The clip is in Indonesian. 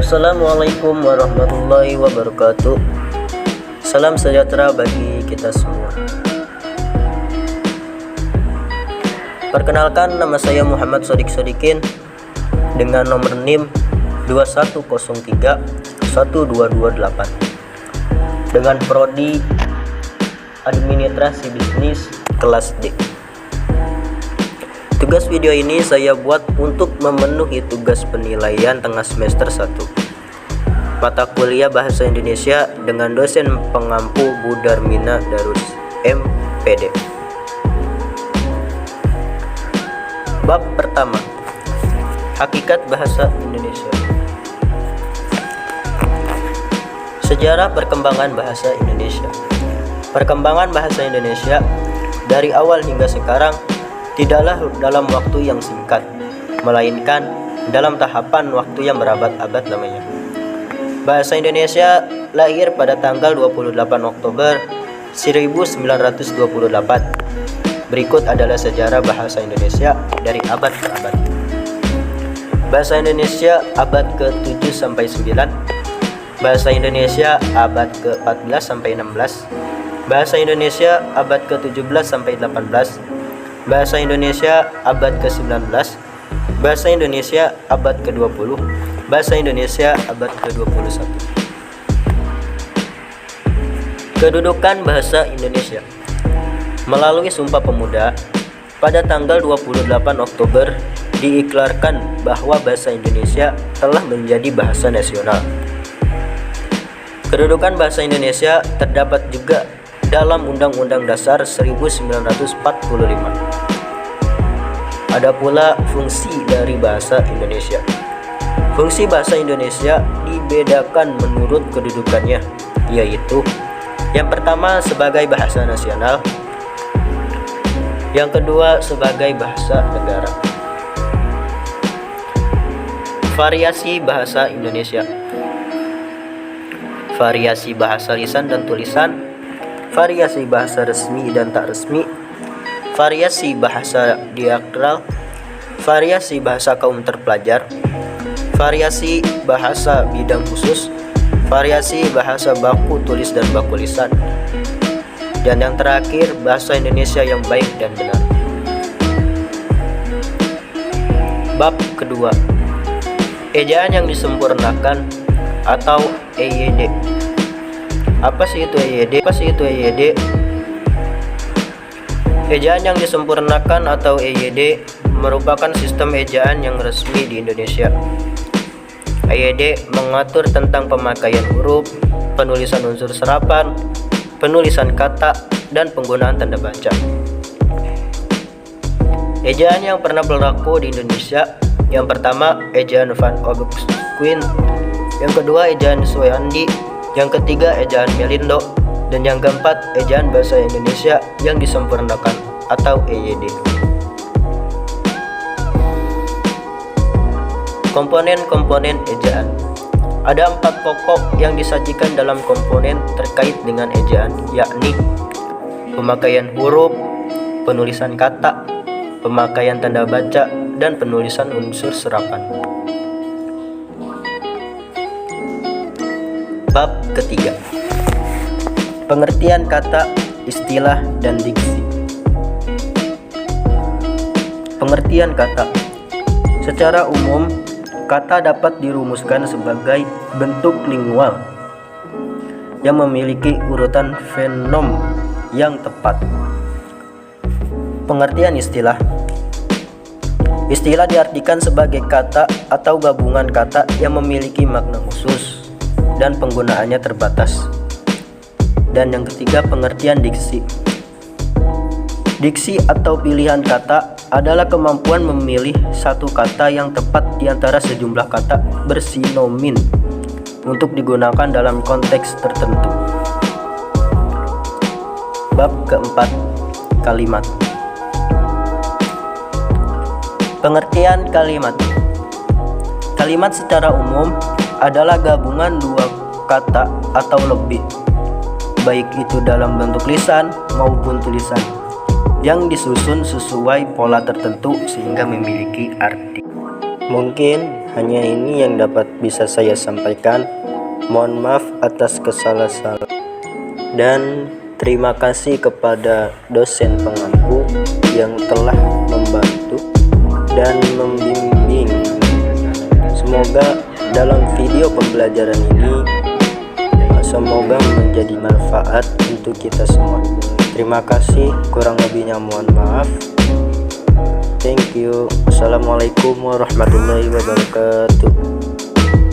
Assalamualaikum warahmatullahi wabarakatuh. Salam sejahtera bagi kita semua. Perkenalkan, nama saya Muhammad Sodik Sodikin dengan nomor NIM 21031228 dengan prodi Administrasi Bisnis kelas D. Tugas video ini saya buat untuk memenuhi tugas penilaian tengah semester 1 mata kuliah Bahasa Indonesia dengan dosen pengampu Bu Darmina Darus MPD. Bab pertama, Hakikat Bahasa Indonesia. Sejarah perkembangan bahasa Indonesia. Perkembangan bahasa Indonesia dari awal hingga sekarang tidaklah dalam waktu yang singkat, melainkan dalam tahapan waktu yang berabad-abad lamanya. Bahasa Indonesia lahir pada tanggal 28 Oktober 1928. Berikut adalah sejarah bahasa Indonesia dari abad ke abad. Bahasa Indonesia abad ke-7 sampai 9, Bahasa Indonesia abad ke-14 sampai 16, Bahasa Indonesia abad ke-17 sampai 18, Bahasa Indonesia abad ke-19, Bahasa Indonesia abad ke-20, Bahasa Indonesia abad ke-21. Kedudukan bahasa Indonesia. Melalui Sumpah Pemuda, pada tanggal 28 Oktober diiklarkan bahwa bahasa Indonesia telah menjadi bahasa nasional. Kedudukan bahasa Indonesia terdapat juga dalam Undang-Undang Dasar 1945. Ada pula fungsi dari bahasa Indonesia. Fungsi bahasa Indonesia dibedakan menurut kedudukannya, yaitu yang pertama sebagai bahasa nasional, yang kedua sebagai bahasa negara. Variasi bahasa Indonesia. Variasi bahasa lisan dan tulisan, variasi bahasa resmi dan tak resmi, variasi bahasa diaktral, variasi bahasa kaum terpelajar, variasi bahasa bidang khusus, variasi bahasa baku tulis dan baku lisan, dan yang terakhir bahasa Indonesia yang baik dan benar. Bab kedua, ejaan yang disempurnakan atau EYD. Apa sih itu EYD? Ejaan yang disempurnakan atau EYD merupakan sistem ejaan yang resmi di Indonesia. EYD mengatur tentang pemakaian huruf, penulisan unsur serapan, penulisan kata, dan penggunaan tanda baca. Ejaan yang pernah berlaku di Indonesia, yang pertama ejaan Van Quint, yang kedua ejaan Suwandi, yang ketiga ejaan Melindo, dan yang keempat ejaan bahasa Indonesia yang disempurnakan atau EYD. Komponen-komponen ejaan. Ada 4 pokok yang disajikan dalam komponen terkait dengan ejaan, yakni pemakaian huruf, penulisan kata, pemakaian tanda baca, dan penulisan unsur serapan. Bab ketiga, pengertian kata, istilah, dan diksi. Pengertian kata. Secara umum, kata dapat dirumuskan sebagai bentuk lingual yang memiliki urutan fonem yang tepat. Pengertian istilah. Istilah diartikan sebagai kata atau gabungan kata yang memiliki makna khusus dan penggunaannya terbatas. Dan yang ketiga, pengertian diksi. Diksi atau pilihan kata adalah kemampuan memilih satu kata yang tepat di antara sejumlah kata bersinonim untuk digunakan dalam konteks tertentu. Bab keempat, kalimat. Pengertian kalimat. Kalimat secara umum adalah gabungan dua kata atau lebih, baik itu dalam bentuk lisan maupun tulisan, yang disusun sesuai pola tertentu sehingga memiliki arti. Mungkin hanya ini yang dapat bisa saya sampaikan. Mohon maaf atas kesalahan dan terima kasih kepada dosen pengampu yang telah membantu dan membimbing. Semoga dalam video pembelajaran ini semoga menjadi manfaat untuk kita semua. Terima kasih, kurang lebihnya mohon maaf. Thank you. Assalamualaikum warahmatullahi wabarakatuh.